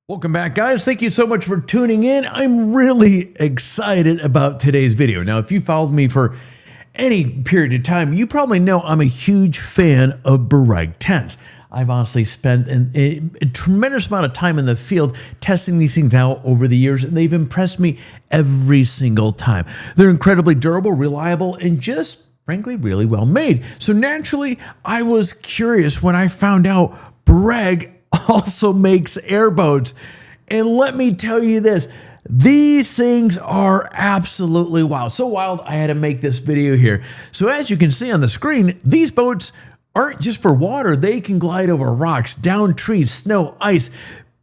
Welcome back, guys. Thank you so much for tuning in. I'm really excited about today's video. Now, if you followed me for any period of time, you probably know I'm a huge fan of Bereg tents. I've honestly spent a tremendous amount of time in the field testing these things out over the years, and they've impressed me every single time. They're incredibly durable, reliable, and just frankly really well made. So naturally, I was curious when I found out Bereg also makes airboats. And let me tell you this, these things are absolutely wild. So wild, I had to make this video here. So as you can see on the screen, these boats aren't just for water. They can glide over rocks, down trees, snow, ice.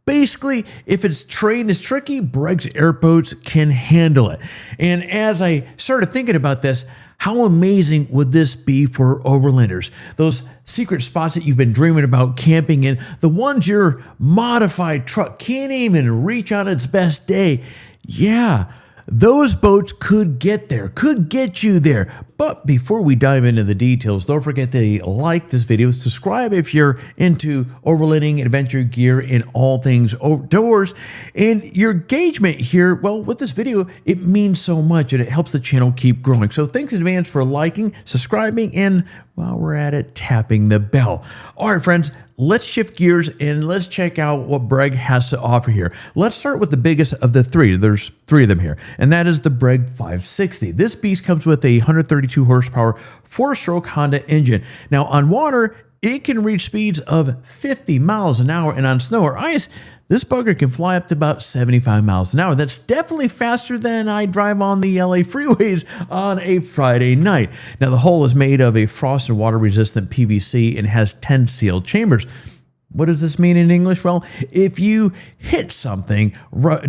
Basically, if its terrain is tricky, Bereg's airboats can handle it. And as I started thinking about this, how amazing would this be for overlanders? Those secret spots that you've been dreaming about camping in, the ones your modified truck can't even reach on its best day. Yeah, those boats could get there, could get you there. But before we dive into the details, don't forget to like this video, subscribe if you're into overlanding, adventure gear, and all things outdoors. And your engagement here, well, with this video, it means so much and it helps the channel keep growing. So thanks in advance for liking, subscribing, and while we're at it, tapping the bell. All right, friends, let's shift gears and let's check out what Bereg has to offer here. Let's start with the biggest of the three. There's three of them here, and that is the Bereg 560. This beast comes with a 132 horsepower, 4-stroke Honda engine. Now on water, it can reach speeds of 50 miles an hour, and on snow or ice, this bugger can fly up to about 75 miles an hour. That's definitely faster than I drive on the LA freeways on a Friday night. Now the hull is made of a frost and water resistant PVC and has 10 sealed chambers. What does this mean in English? Well, if you hit something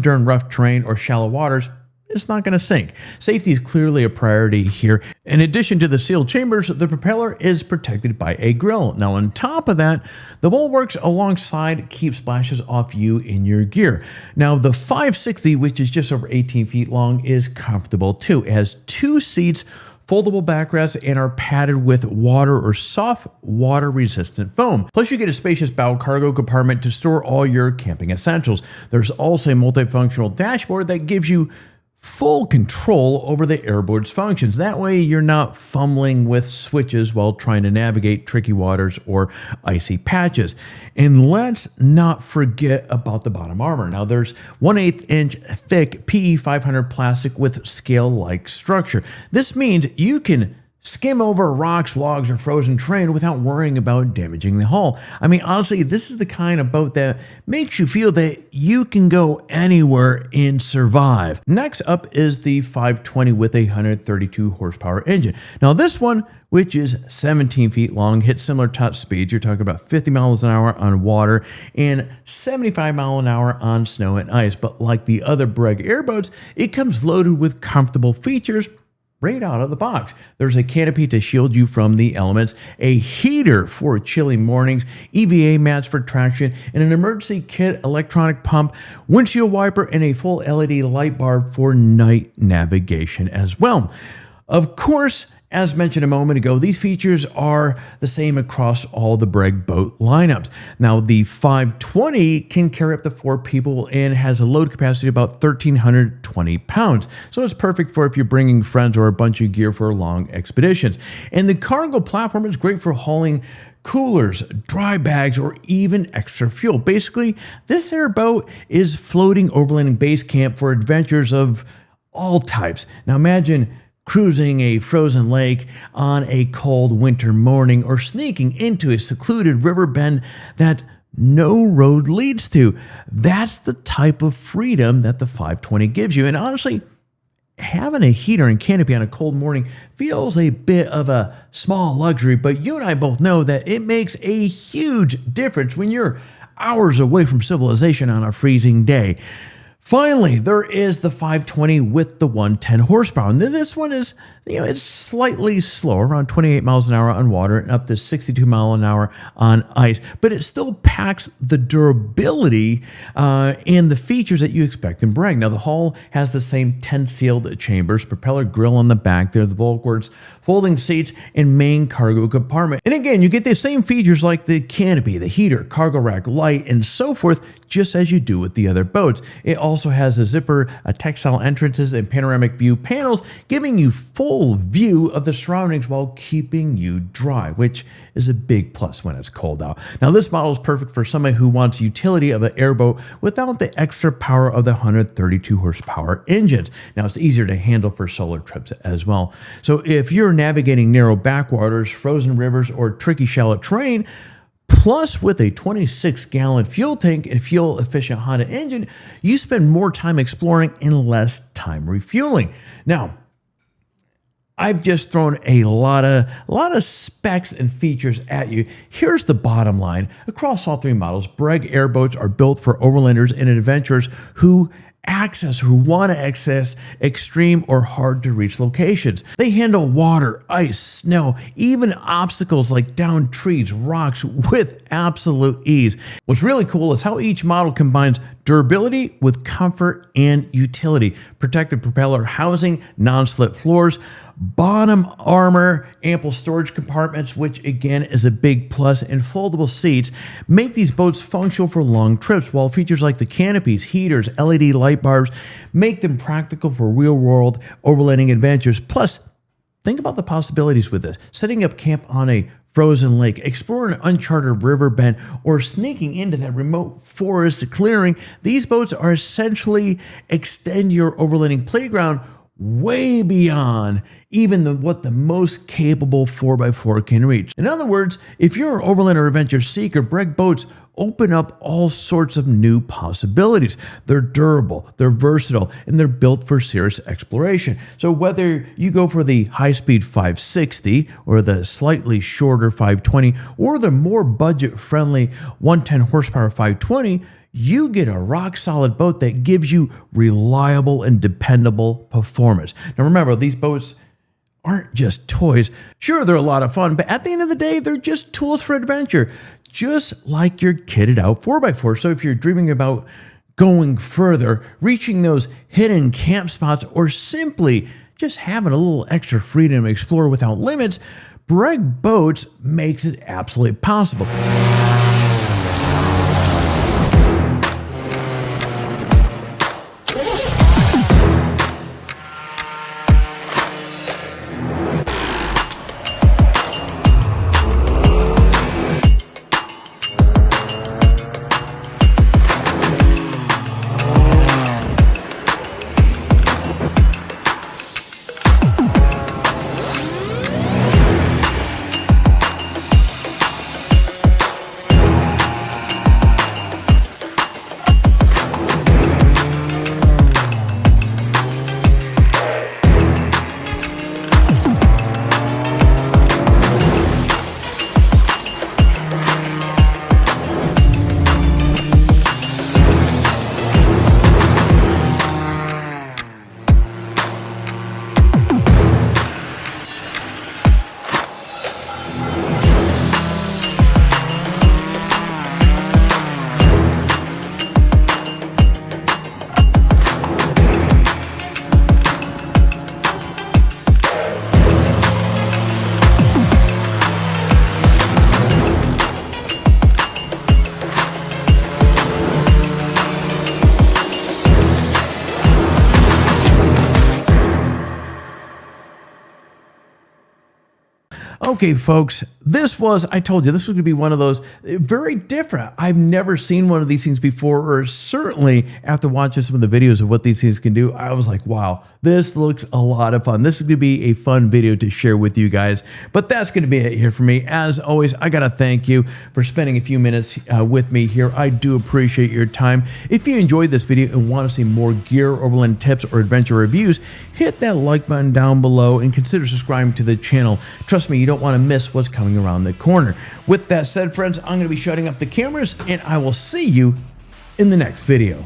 during rough terrain or shallow waters, it's not going to sink. Safety is clearly a priority here. In addition to the sealed chambers, the propeller is protected by a grill. Now, on top of that, the bulwarks alongside keep splashes off you in your gear. Now, the 560, which is just over 18 feet long, is comfortable too. It has 2 seats, foldable backrests, and are padded with water or soft water resistant foam. Plus you get a spacious bow cargo compartment to store all your camping essentials. There's also a multifunctional dashboard that gives you full control over the airboat's functions. That way you're not fumbling with switches while trying to navigate tricky waters or icy patches. And let's not forget about the bottom armor. Now there's 1/8 inch thick PE 500 plastic with scale-like structure. This means you can skim over rocks, logs, or frozen terrain without worrying about damaging the hull. I mean, honestly, this is the kind of boat that makes you feel that you can go anywhere and survive. Next up is the 520 with a 132 horsepower engine. Now this one, which is 17 feet long, hits similar top speeds. You're talking about 50 miles an hour on water and 75 miles an hour on snow and ice. But like the other Bereg airboats, it comes loaded with comfortable features right out of the box. There's a canopy to shield you from the elements, a heater for chilly mornings, EVA mats for traction, and an emergency kit electronic pump, windshield wiper, and a full LED light bar for night navigation as well. Of course, as mentioned a moment ago, these features are the same across all the Bereg boat lineups. Now, the 520 can carry up to 4 people and has a load capacity of about 1,320 pounds. So it's perfect for if you're bringing friends or a bunch of gear for long expeditions. And the cargo platform is great for hauling coolers, dry bags, or even extra fuel. Basically, this airboat is floating overlanding base camp for adventures of all types. Now imagine cruising a frozen lake on a cold winter morning, or sneaking into a secluded river bend that no road leads to. That's the type of freedom that the 520 gives you. And honestly, having a heater and canopy on a cold morning feels a bit of a small luxury, but you and I both know that it makes a huge difference when you're hours away from civilization on a freezing day. Finally, there is the 520 with the 110 horsepower. And this one is, it's slightly slower, around 28 miles an hour on water and up to 62 miles an hour on ice. But it still packs the durability and the features that you expect in Breg. Now, the hull has the same 10 sealed chambers, propeller grill on the back there, the bulwarks, folding seats, and main cargo compartment. And again, you get the same features like the canopy, the heater, cargo rack, light, and so forth, just as you do with the other boats. It also has a zipper, textile entrances, and panoramic view panels, giving you full view of the surroundings while keeping you dry, which is a big plus when it's cold out. Now, this model is perfect for somebody who wants utility of an airboat without the extra power of the 132 horsepower engines. Now, it's easier to handle for solo trips as well. So if you're navigating narrow backwaters, frozen rivers, or tricky shallow terrain, plus with a 26-gallon fuel tank and fuel-efficient Honda engine, you spend more time exploring and less time refueling. Now, I've just thrown a lot of specs and features at you. Here's the bottom line. Across all three models, Bereg Airboats are built for overlanders and adventurers who want to access extreme or hard to reach locations. They handle water, ice, snow, even obstacles like downed trees, rocks with absolute ease. What's really cool is how each model combines durability with comfort and utility. Protected propeller housing, non-slip floors, bottom armor, ample storage compartments, which again is a big plus, and foldable seats make these boats functional for long trips, while features like the canopies, heaters, LED light bars make them practical for real-world overlanding adventures. Plus, think about the possibilities with this. Setting up camp on a frozen lake, exploring an uncharted river bend, or sneaking into that remote forest clearing, these boats are essentially extend your overlanding playground way beyond even what the most capable 4x4 can reach. In other words, if you're an overland or adventure seeker, Breg boats open up all sorts of new possibilities. They're durable, they're versatile, and they're built for serious exploration. So whether you go for the high-speed 560 or the slightly shorter 520 or the more budget-friendly 110 horsepower 520, you get a rock-solid boat that gives you reliable and dependable performance. Now remember, these boats aren't just toys. Sure, they're a lot of fun, but at the end of the day, they're just tools for adventure, just like your kitted out 4x4. So if you're dreaming about going further, reaching those hidden camp spots, or simply just having a little extra freedom to explore without limits, Bereg Boats makes it absolutely possible. Okay, folks, I told you, this was going to be one of those very different. I've never seen one of these things before, or certainly after watching some of the videos of what these things can do, I was like, wow, this looks a lot of fun. This is going to be a fun video to share with you guys, but that's going to be it here for me. As always, I got to thank you for spending a few minutes with me here. I do appreciate your time. If you enjoyed this video and want to see more gear, overland tips, or adventure reviews, hit that like button down below and consider subscribing to the channel. Trust me, you don't want to miss what's coming around the corner. With that said, friends, I'm going to be shutting up the cameras, and I will see you in the next video.